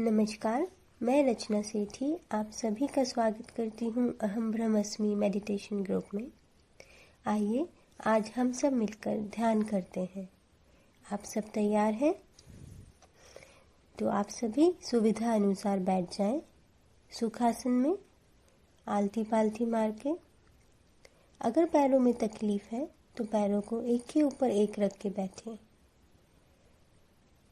नमस्कार, मैं रचना सेठी आप सभी का स्वागत करती हूँ अहम ब्रह्मस्मि मेडिटेशन ग्रुप में। आइए आज हम सब मिलकर ध्यान करते हैं। आप सब तैयार हैं? तो आप सभी सुविधा अनुसार बैठ जाएं, सुखासन में आलती पालती मार के। अगर पैरों में तकलीफ है तो पैरों को एक के ऊपर एक रख के बैठें।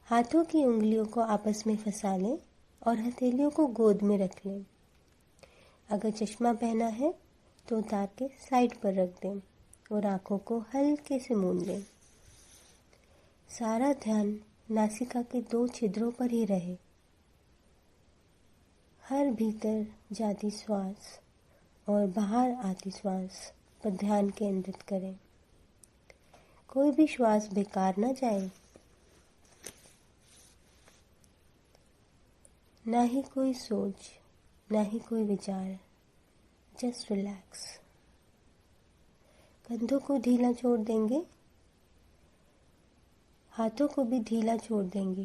हाथों की उंगलियों को आपस में फंसा लें और हथेलियों को गोद में रख लें। अगर चश्मा पहना है तो उतार के साइड पर रख दें और आंखों को हल्के से मूंद लें। सारा ध्यान नासिका के 2 छिद्रों पर ही रहे। हर भीतर जाती श्वास और बाहर आती श्वास पर ध्यान केंद्रित करें। कोई भी श्वास बेकार न जाए, ना ही कोई सोच, ना ही कोई विचार। Just relax. कंधों को ढीला छोड़ देंगे, हाथों को भी ढीला छोड़ देंगे।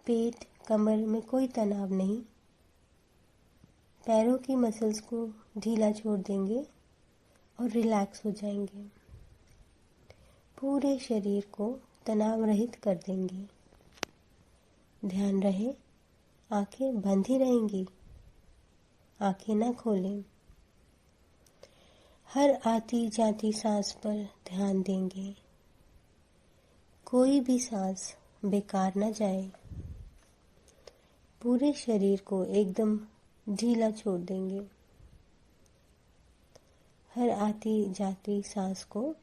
पेट कमर में कोई तनाव नहीं। पैरों की मसल्स को ढीला छोड़ देंगे और रिलैक्स हो जाएंगे। पूरे शरीर को तनाव रहित कर देंगे। ध्यान रहे आंखें बंद ही रहेंगी, आंखें ना खोलें। हर आती जाती सांस पर ध्यान देंगे। कोई भी सांस बेकार न जाए। पूरे शरीर को एकदम ढीला छोड़ देंगे। हर आती जाती सांस को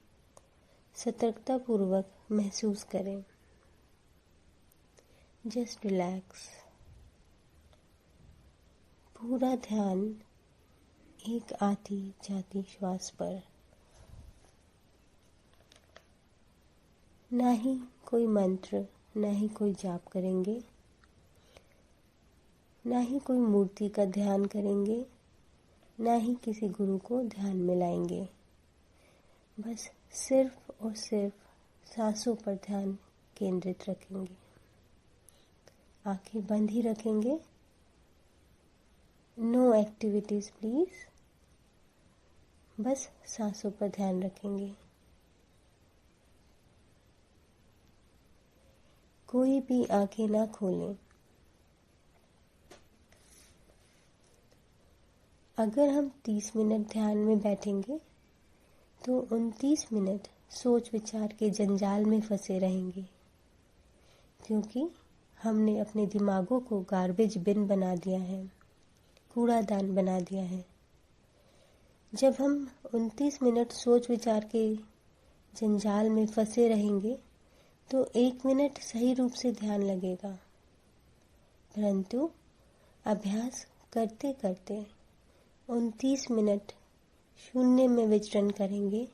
सतर्कतापूर्वक महसूस करें। Just relax. पूरा ध्यान एक आती जाती श्वास पर। ना ही कोई मंत्र, ना ही कोई जाप करेंगे, ना ही कोई मूर्ति का ध्यान करेंगे, ना ही किसी गुरु को ध्यान में लाएंगे। बस सिर्फ और सिर्फ सांसों पर ध्यान केंद्रित रखेंगे। आंखें बंद ही रखेंगे। No activities please. बस सांसों पर ध्यान रखेंगे। कोई भी आंखें ना खोलें। अगर हम 30 मिनट ध्यान में बैठेंगे तो 29 मिनट सोच विचार के जंजाल में फंसे रहेंगे, क्योंकि हमने अपने दिमागों को गार्बेज बिन बना दिया है, कूड़ादान बना दिया है। जब हम 29 मिनट सोच विचार के जंजाल में फंसे रहेंगे तो 1 मिनट सही रूप से ध्यान लगेगा, परंतु अभ्यास करते करते 29 मिनट शून्य में विचरण करेंगे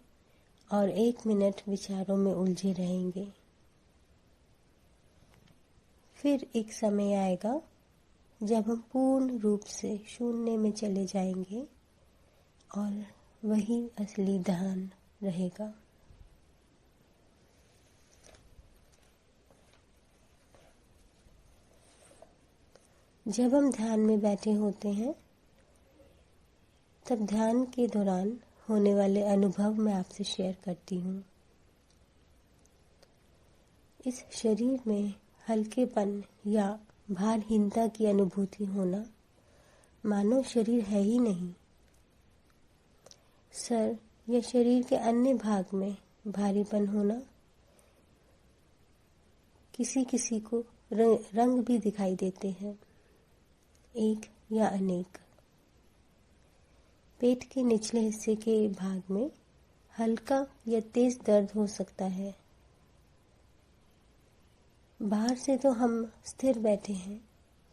और 1 मिनट विचारों में उलझे रहेंगे। फिर एक समय आएगा जब हम पूर्ण रूप से शून्य में चले जाएंगे और वही असली ध्यान रहेगा। जब हम ध्यान में बैठे होते हैं तब ध्यान के दौरान होने वाले अनुभव मैं आपसे शेयर करती हूँ। इस शरीर में हल्केपन या भारहीनता की अनुभूति होना, मानो शरीर है ही नहीं। सर या शरीर के अन्य भाग में भारीपन होना, किसी किसी को रंग भी दिखाई देते हैं, एक या अनेक। पेट के निचले हिस्से के भाग में हल्का या तेज दर्द हो सकता है। बाहर से तो हम स्थिर बैठे हैं,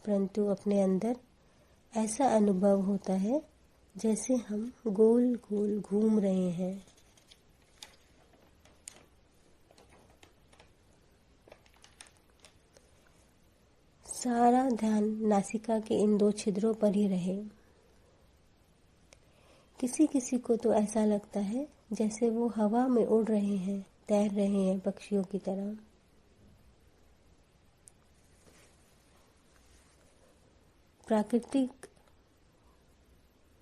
परंतु अपने अंदर ऐसा अनुभव होता है जैसे हम गोल गोल घूम रहे हैं। सारा ध्यान नासिका के इन 2 छिद्रों पर ही रहे। किसी किसी को तो ऐसा लगता है जैसे वो हवा में उड़ रहे हैं, तैर रहे हैं पक्षियों की तरह। प्राकृतिक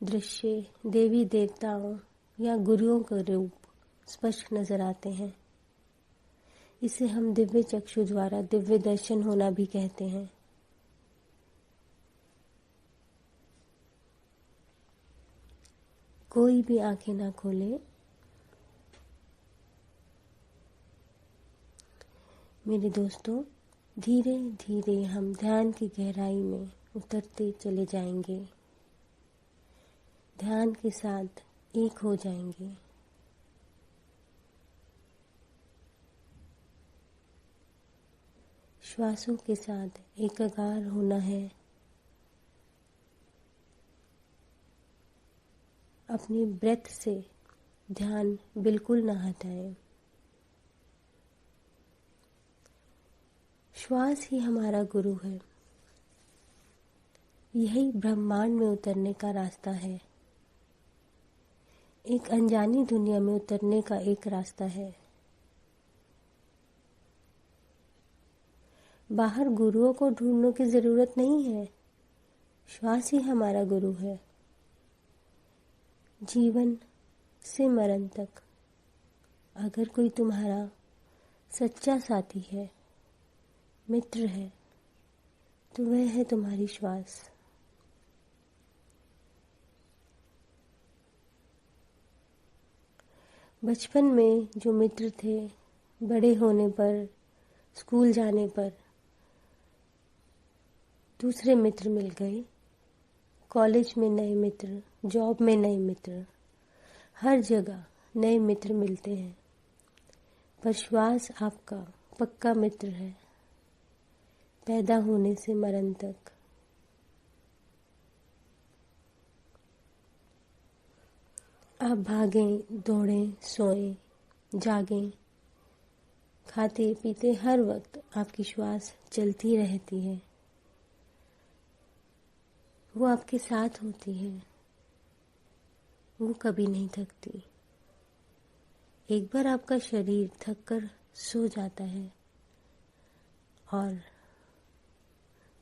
दृश्य, देवी देवताओं या गुरुओं का रूप स्पष्ट नजर आते हैं। इसे हम दिव्य चक्षु द्वारा दिव्य दर्शन होना भी कहते हैं। कोई भी आंखें ना खोले। मेरे दोस्तों, धीरे धीरे हम ध्यान की गहराई में उतरते चले जाएंगे। ध्यान के साथ एक हो जाएंगे। श्वासों के साथ एकाकार होना है। अपनी ब्रेथ से ध्यान बिल्कुल ना हटाएं। श्वास ही हमारा गुरु है। यही ब्रह्मांड में उतरने का रास्ता है। एक अनजानी दुनिया में उतरने का एक रास्ता है। बाहर गुरुओं को ढूंढने की जरूरत नहीं है। श्वास ही हमारा गुरु है। जीवन से मरण तक अगर कोई तुम्हारा सच्चा साथी है, मित्र है, तो वह है तुम्हारी श्वास। बचपन में जो मित्र थे, बड़े होने पर, स्कूल जाने पर दूसरे मित्र मिल गए। कॉलेज में नए मित्र, जॉब में नए मित्र, हर जगह नए मित्र मिलते हैं। पर श्वास आपका पक्का मित्र है, पैदा होने से मरण तक। आप भागें, दौड़ें, सोएं, जागें, खाते पीते, हर वक्त आपकी श्वास चलती रहती है। वो आपके साथ होती है। वो कभी नहीं थकती। एक बार आपका शरीर थक कर सो जाता है और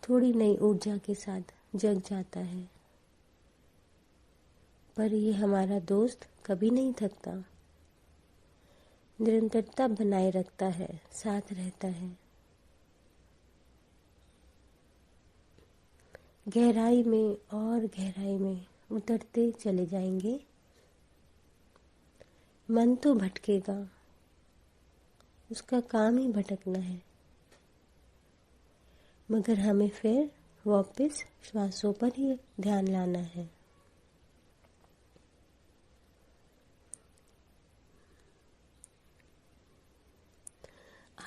थोड़ी नई ऊर्जा के साथ जग जाता है। पर ये हमारा दोस्त कभी नहीं थकता, निरंतरता बनाए रखता है, साथ रहता है। गहराई में और गहराई में उतरते चले जाएंगे। मन तो भटकेगा, उसका काम ही भटकना है, मगर हमें फिर वापस श्वासों पर ही ध्यान लाना है।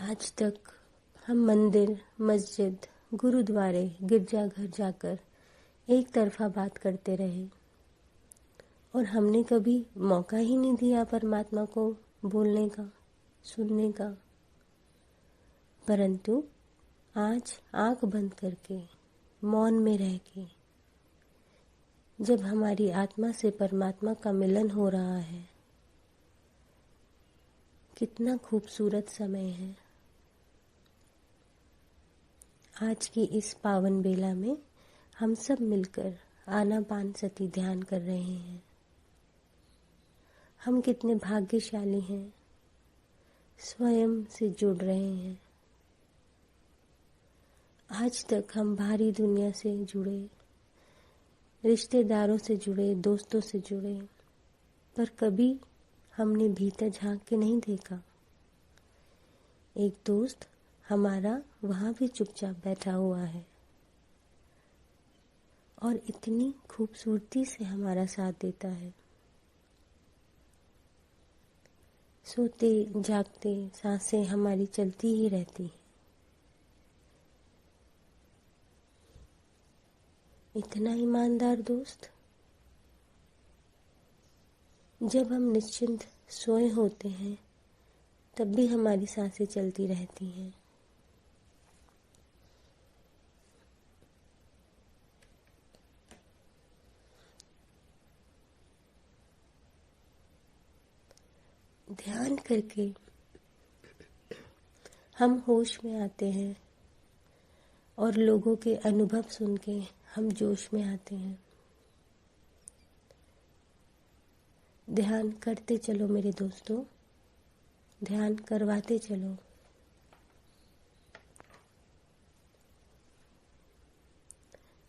आज तक हम मंदिर, मस्जिद, गुरुद्वारे, गिरजाघर जाकर एक तरफा बात करते रहे और हमने कभी मौका ही नहीं दिया परमात्मा को बोलने का, सुनने का। परंतु आज आंख बंद करके, मौन में रह के, जब हमारी आत्मा से परमात्मा का मिलन हो रहा है, कितना खूबसूरत समय है। आज की इस पावन बेला में हम सब मिलकर आनापानसती ध्यान कर रहे हैं। हम कितने भाग्यशाली हैं, स्वयं से जुड़ रहे हैं। आज तक हम बाहरी दुनिया से जुड़े, रिश्तेदारों से जुड़े, दोस्तों से जुड़े, पर कभी हमने भीतर झांक के नहीं देखा। एक दोस्त हमारा वहाँ भी चुपचाप बैठा हुआ है और इतनी खूबसूरती से हमारा साथ देता है। सोते जागते सांसें हमारी चलती ही रहती हैं। इतना ईमानदार दोस्त। जब हम निश्चिंत सोए होते हैं तब भी हमारी सांसें चलती रहती हैं। ध्यान करके हम होश में आते हैं और लोगों के अनुभव सुन के हम जोश में आते हैं। ध्यान करते चलो मेरे दोस्तों, ध्यान करवाते चलो।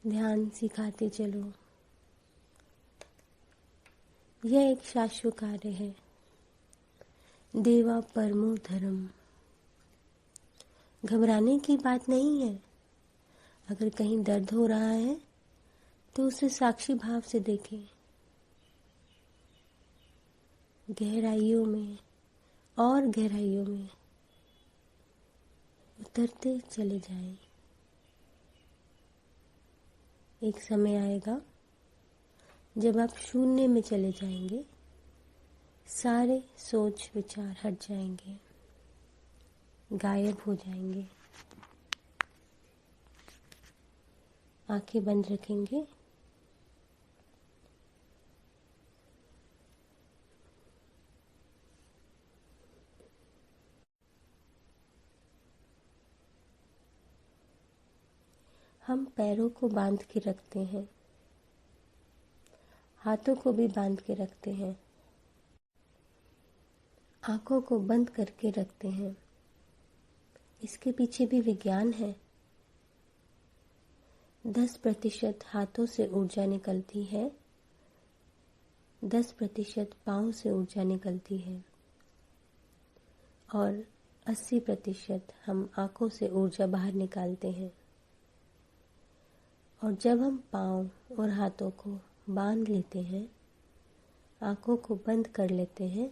ध्यान सिखाते चलो। यह एक शाश्वत कार्य है। देवा परमो धर्म। घबराने की बात नहीं है। अगर कहीं दर्द हो रहा है तो उसे साक्षी भाव से देखें। गहराइयों में और गहराइयों में उतरते चले जाएं। एक समय आएगा जब आप शून्य में चले जाएंगे, सारे सोच विचार हट जाएंगे, गायब हो जाएंगे। आंखें बंद रखेंगे। हम पैरों को बांध के रखते हैं, हाथों को भी बांध के रखते हैं, आंखों को बंद करके रखते हैं। इसके पीछे भी विज्ञान है। 10% हाथों से ऊर्जा निकलती है, 10% पाँव से ऊर्जा निकलती है और 80% हम आंखों से ऊर्जा बाहर निकालते हैं। और जब हम पाँव और हाथों को बांध लेते हैं, आंखों को बंद कर लेते हैं,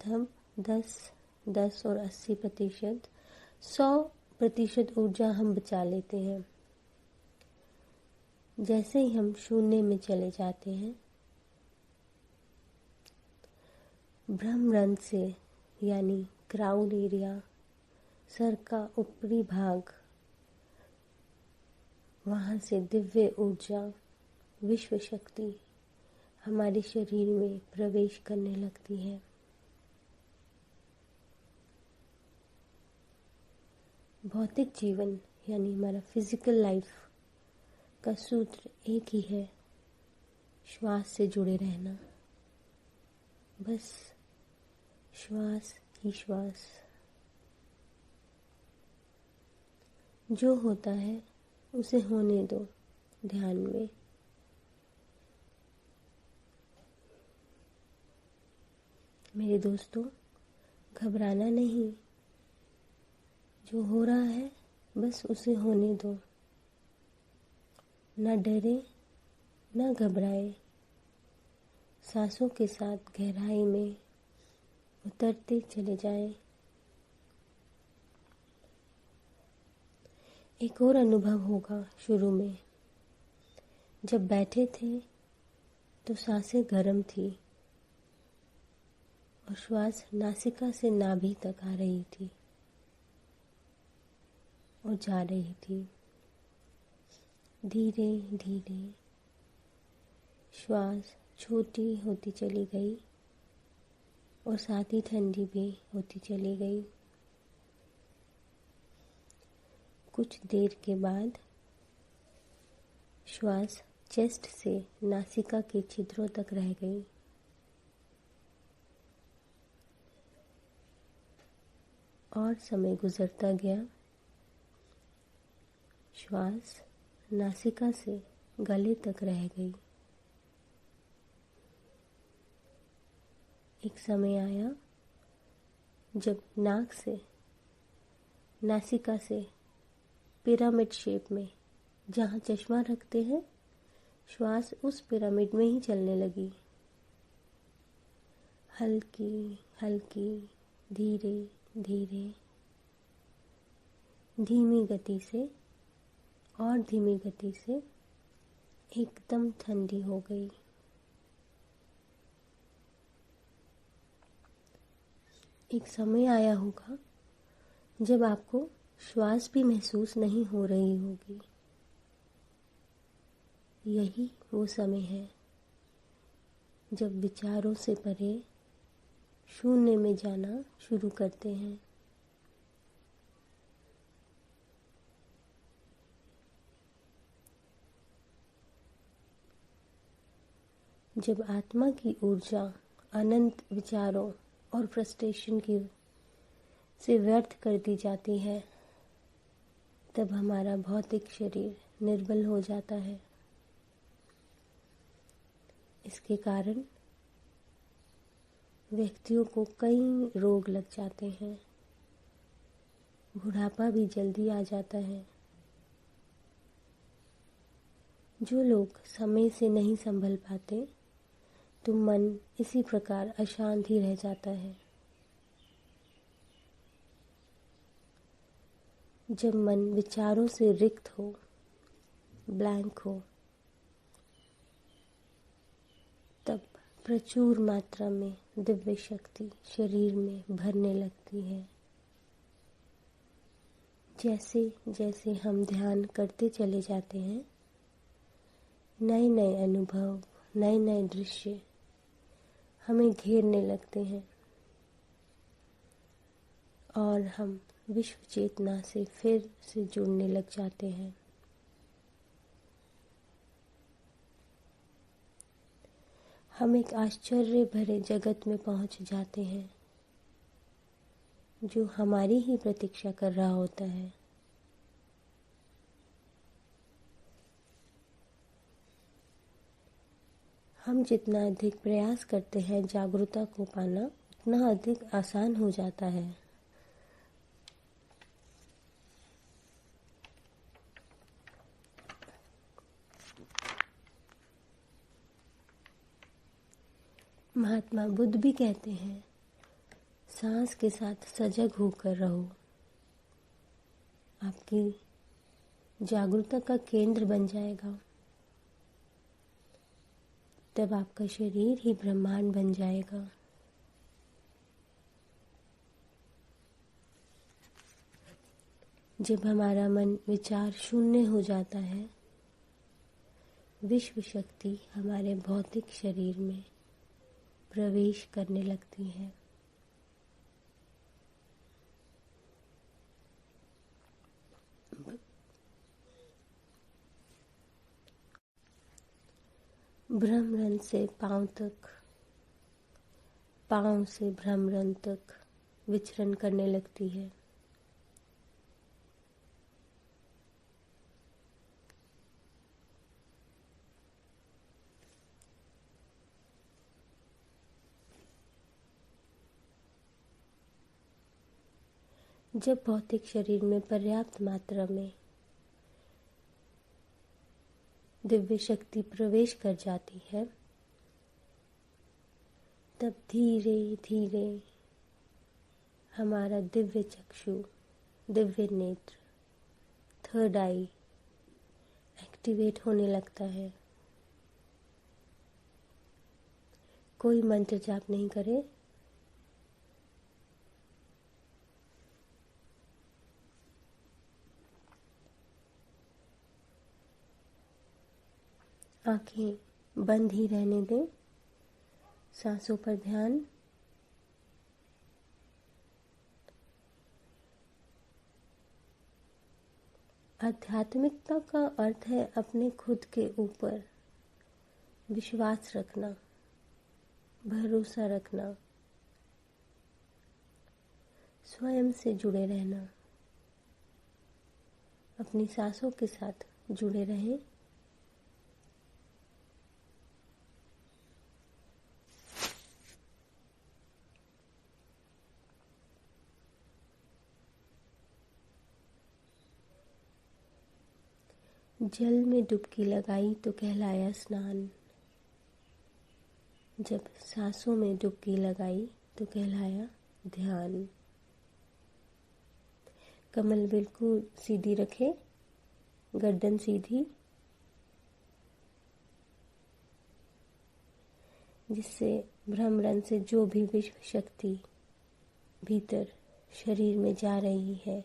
तब 10 और 80%, 100% ऊर्जा हम बचा लेते हैं। जैसे ही हम शून्य में चले जाते हैं, ब्रह्मरंध्र से यानी क्राउन एरिया, सर का ऊपरी भाग, वहाँ से दिव्य ऊर्जा, विश्व शक्ति हमारे शरीर में प्रवेश करने लगती है। भौतिक जीवन यानी हमारा फिजिकल लाइफ का सूत्र एक ही है, श्वास से जुड़े रहना। बस श्वास ही श्वास। जो होता है उसे होने दो ध्यान में। मेरे दोस्तों, घबराना नहीं। जो हो रहा है बस उसे होने दो। ना डरे, ना घबराए। सांसों के साथ गहराई में उतरते चले जाएं। एक और अनुभव होगा शुरू में। जब बैठे थे तो सांसें गर्म थी और श्वास नासिका से नाभि तक आ रही थी और जा रही थी। धीरे धीरे श्वास छोटी होती चली गई और साथ ही ठंडी भी होती चली गई। कुछ देर के बाद श्वास चेस्ट से नासिका के छिद्रों तक रह गई। और समय गुजरता गया। श्वास नासिका से गले तक रह गई। एक समय आया जब नाक से, नासिका से पिरामिड शेप में, जहाँ चश्मा रखते हैं, श्वास उस पिरामिड में ही चलने लगी। हल्की हल्की, धीरे धीरे, धीमी गति से और धीमी गति से एकदम ठंडी हो गई। एक समय आया होगा जब आपको श्वास भी महसूस नहीं हो रही होगी। यही वो समय है जब विचारों से परे शून्य में जाना शुरू करते हैं। जब आत्मा की ऊर्जा अनंत विचारों और फ्रस्ट्रेशन की से व्यर्थ कर दी जाती है, तब हमारा भौतिक शरीर निर्बल हो जाता है। इसके कारण व्यक्तियों को कई रोग लग जाते हैं, बुढ़ापा भी जल्दी आ जाता है। जो लोग समय से नहीं संभल पाते, तो मन इसी प्रकार अशांत ही रह जाता है। जब मन विचारों से रिक्त हो, ब्लैंक हो, तब प्रचुर मात्रा में दिव्य शक्ति शरीर में भरने लगती है। जैसे जैसे हम ध्यान करते चले जाते हैं, नए नए अनुभव, नए नए दृश्य हमें घेरने लगते हैं और हम विश्व चेतना से फिर से जुड़ने लग जाते हैं। हम एक आश्चर्य भरे जगत में पहुंच जाते हैं, जो हमारी ही प्रतीक्षा कर रहा होता है। हम जितना अधिक प्रयास करते हैं जागरूकता को पाना, उतना अधिक आसान हो जाता है। महात्मा बुद्ध भी कहते हैं, सांस के साथ सजग होकर रहो। आपकी जागरूकता का केंद्र बन जाएगा, तब आपका शरीर ही ब्रह्मांड बन जाएगा। जब हमारा मन विचार शून्य हो जाता है, विश्व शक्ति हमारे भौतिक शरीर में प्रवेश करने लगती है। ब्रह्मरंध्र से पांव तक, पांव से ब्रह्मरंध्र तक विचरण करने लगती है। जब भौतिक शरीर में पर्याप्त मात्रा में दिव्य शक्ति प्रवेश कर जाती है, तब धीरे धीरे हमारा दिव्य चक्षु, दिव्य नेत्र, थर्ड आई एक्टिवेट होने लगता है। कोई मंत्र जाप नहीं करे, आंखें बंद ही रहने दें, सांसों पर ध्यान। आध्यात्मिकता का अर्थ है अपने खुद के ऊपर विश्वास रखना, भरोसा रखना, स्वयं से जुड़े रहना। अपनी सांसों के साथ जुड़े रहें। जल में डुबकी लगाई तो कहलाया स्नान, जब सांसों में डुबकी लगाई तो कहलाया ध्यान। कमल बिल्कुल सीधी रखे, गर्दन सीधी, जिससे ब्रह्मरंध्र से जो भी विश्व शक्ति भीतर शरीर में जा रही है,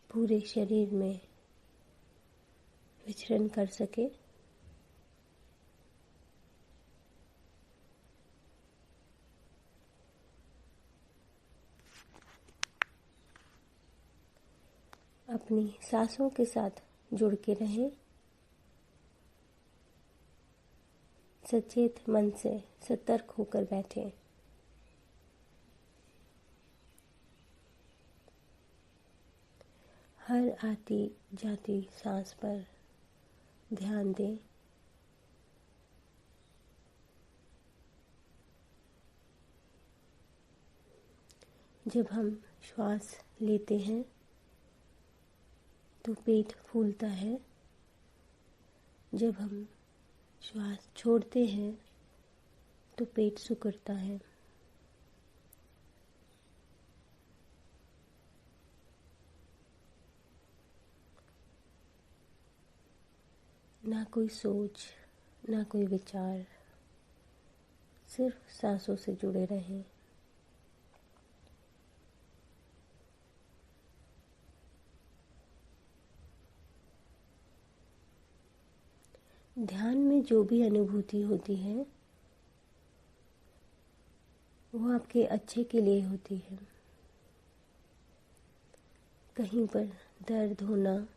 पूरे शरीर में विचरण कर सके। अपनी सांसों के साथ जुड़ के रहें। सचेत मन से सतर्क होकर बैठें। हर आती जाती सांस पर ध्यान दें। जब हम श्वास लेते हैं तो पेट फूलता है, जब हम श्वास छोड़ते हैं तो पेट सिकुड़ता है। ना कोई सोच, ना कोई विचार, सिर्फ सांसों से जुड़े रहें। ध्यान में जो भी अनुभूति होती है वो आपके अच्छे के लिए होती है। कहीं पर दर्द होना,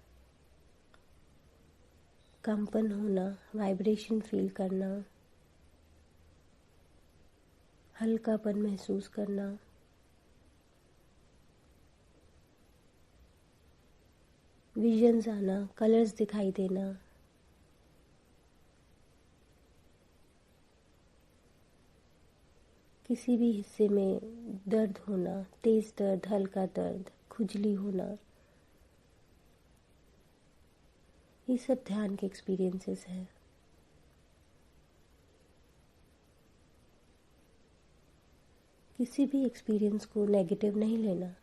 कंपन होना, वाइब्रेशन फील करना, हल्कापन महसूस करना, विजन्स आना, कलर्स दिखाई देना, किसी भी हिस्से में दर्द होना, तेज दर्द, हल्का दर्द, खुजली होना, ये सब ध्यान के एक्सपीरियंसेस हैं। किसी भी एक्सपीरियंस को नेगेटिव नहीं लेना।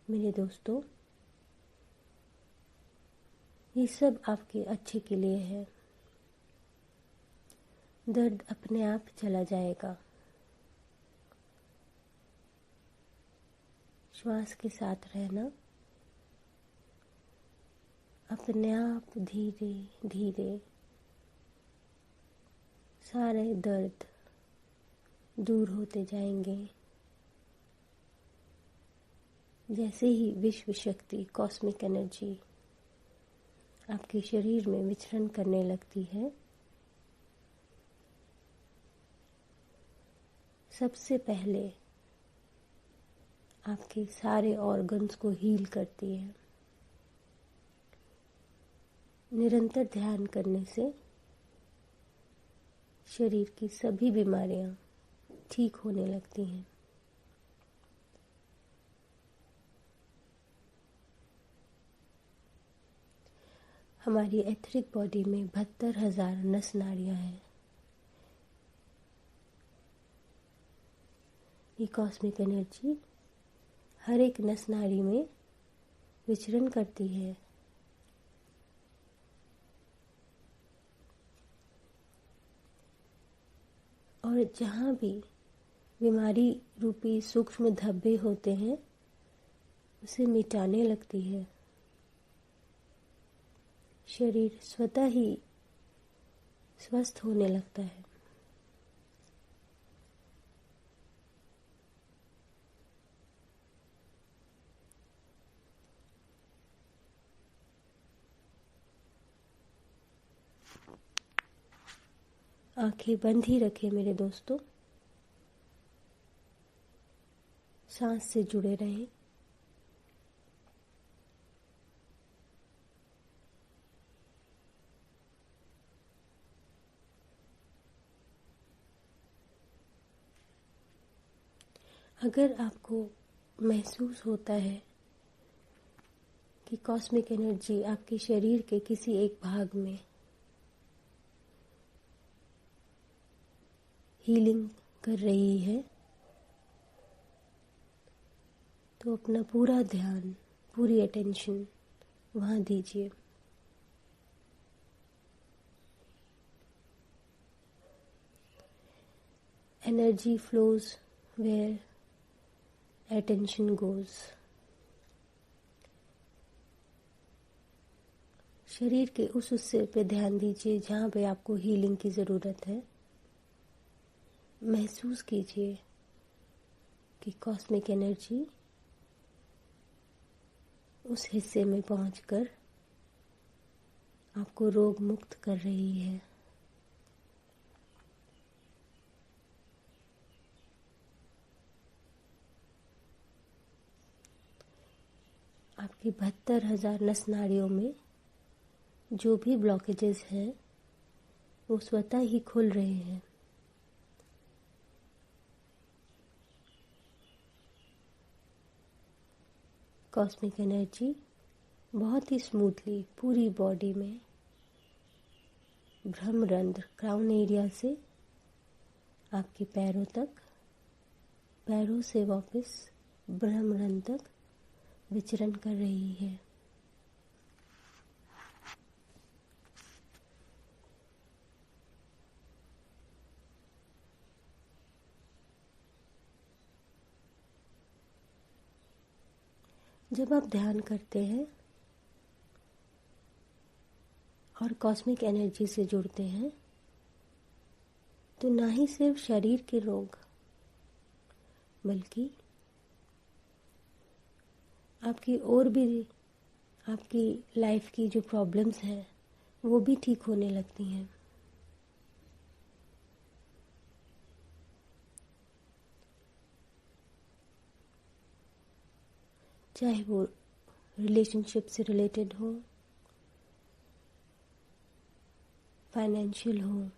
मेरे दोस्तों, ये सब आपके अच्छे के लिए है। दर्द अपने आप चला जाएगा। श्वास के साथ रहना, अपने आप धीरे धीरे सारे दर्द दूर होते जाएंगे। जैसे ही विश्व शक्ति, कॉस्मिक एनर्जी आपके शरीर में विचरण करने लगती है, सबसे पहले आपके सारे ऑर्गन्स को हील करती है। निरंतर ध्यान करने से शरीर की सभी बीमारियां ठीक होने लगती हैं। हमारी एथरिक बॉडी में 72,000 नस नाड़ियां हैं। ये कॉस्मिक एनर्जी हर एक नस नाड़ी में विचरण करती है। और जहाँ भी बीमारी रूपी सूक्ष्म धब्बे होते हैं उसे मिटाने लगती है। शरीर स्वतः ही स्वस्थ होने लगता है। आंखें बंद ही रखें मेरे दोस्तों। सांस से जुड़े रहें। अगर आपको महसूस होता है कि कॉस्मिक एनर्जी आपके शरीर के किसी एक भाग में हीलिंग कर रही है, तो अपना पूरा ध्यान, पूरी अटेंशन वहाँ दीजिए। Energy flows where attention goes। शरीर के उस हिस्से पे ध्यान दीजिए जहाँ पे आपको हीलिंग की ज़रूरत है। महसूस कीजिए कि कॉस्मिक एनर्जी उस हिस्से में पहुंचकर आपको रोग मुक्त कर रही है। आपकी 72,000 नस नाड़ियों में जो भी ब्लॉकेजेस हैं वो स्वतः ही खुल रहे हैं। कॉस्मिक एनर्जी बहुत ही स्मूथली पूरी बॉडी में ब्रह्मरंध्र क्राउन एरिया से आपके पैरों तक, पैरों से वापस ब्रह्मरंध्र तक विचरण कर रही है। जब आप ध्यान करते हैं और कॉस्मिक एनर्जी से जुड़ते हैं तो ना ही सिर्फ शरीर के रोग बल्कि आपकी और भी आपकी लाइफ की जो प्रॉब्लम्स हैं वो भी ठीक होने लगती हैं। चाहे वो रिलेशनशिप से रिलेटेड हो, फाइनेंशियल हो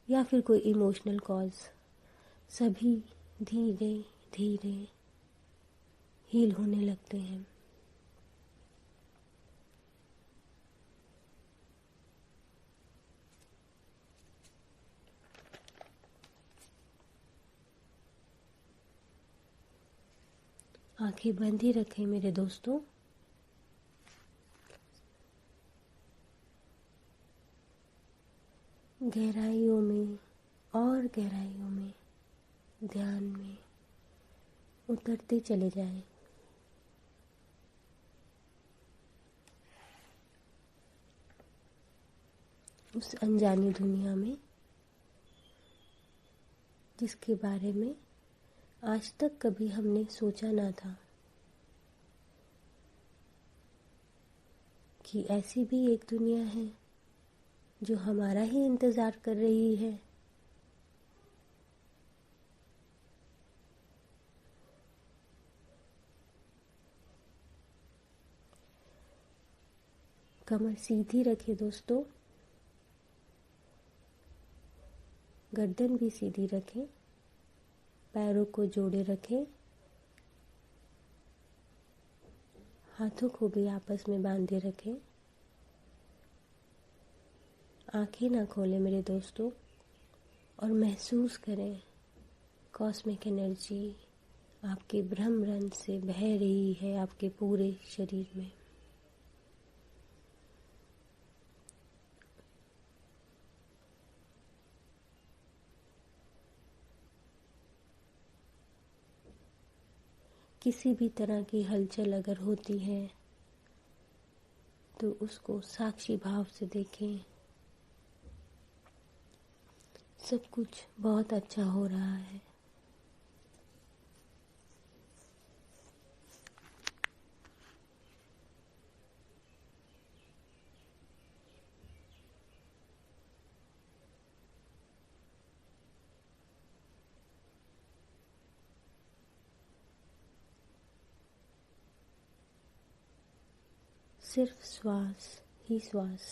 या फिर कोई इमोशनल कॉज, सभी धीरे धीरे हील होने लगते हैं। आंखें बंद ही रखें मेरे दोस्तों। गहराइयों में और गहराइयों में ध्यान में उतरते चले जाएं। उस अनजानी दुनिया में जिसके बारे में आज तक कभी हमने सोचा ना था कि ऐसी भी एक दुनिया है जो हमारा ही इंतज़ार कर रही है। कमर सीधी रखें दोस्तों, गर्दन भी सीधी रखें, पैरों को जोड़े रखें, हाथों को भी आपस में बांधे रखें। आंखें ना खोलें मेरे दोस्तों और महसूस करें कॉस्मिक एनर्जी आपके ब्रह्मरंध्र से बह रही है आपके पूरे शरीर में। किसी भी तरह की हलचल अगर होती है तो उसको साक्षी भाव से देखें। सब कुछ बहुत अच्छा हो रहा है। सिर्फ श्वास ही श्वास,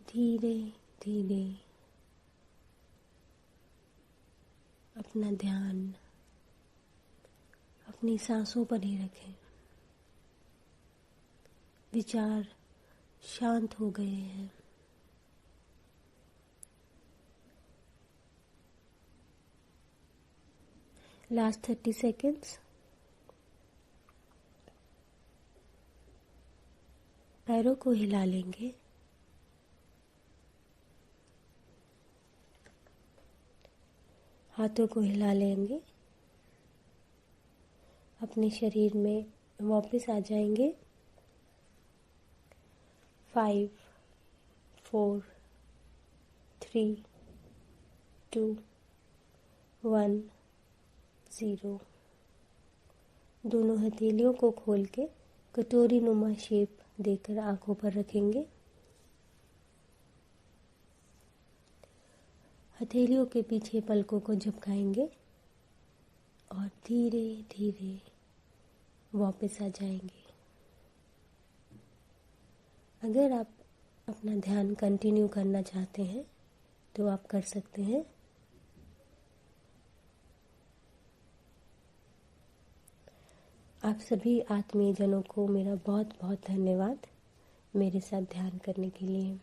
धीरे धीरे अपना ध्यान अपनी सांसों पर ही रखें। विचार शांत हो गए हैं। Last 30 seconds. पैरों को हिला लेंगे। हाथों को हिला लेंगे। अपने शरीर में वापस आ जाएंगे। 5 4 3 2 1 0। दोनों हथेलियों को खोल के कटोरी नुमा शेप देकर आंखों पर रखेंगे। हथेलियों के पीछे पलकों को झपकाएंगे और धीरे धीरे वापस आ जाएंगे। अगर आप अपना ध्यान कंटिन्यू करना चाहते हैं तो आप कर सकते हैं। आप सभी आत्मीयजनों को मेरा बहुत बहुत धन्यवाद मेरे साथ ध्यान करने के लिए।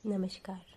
नमस्कार।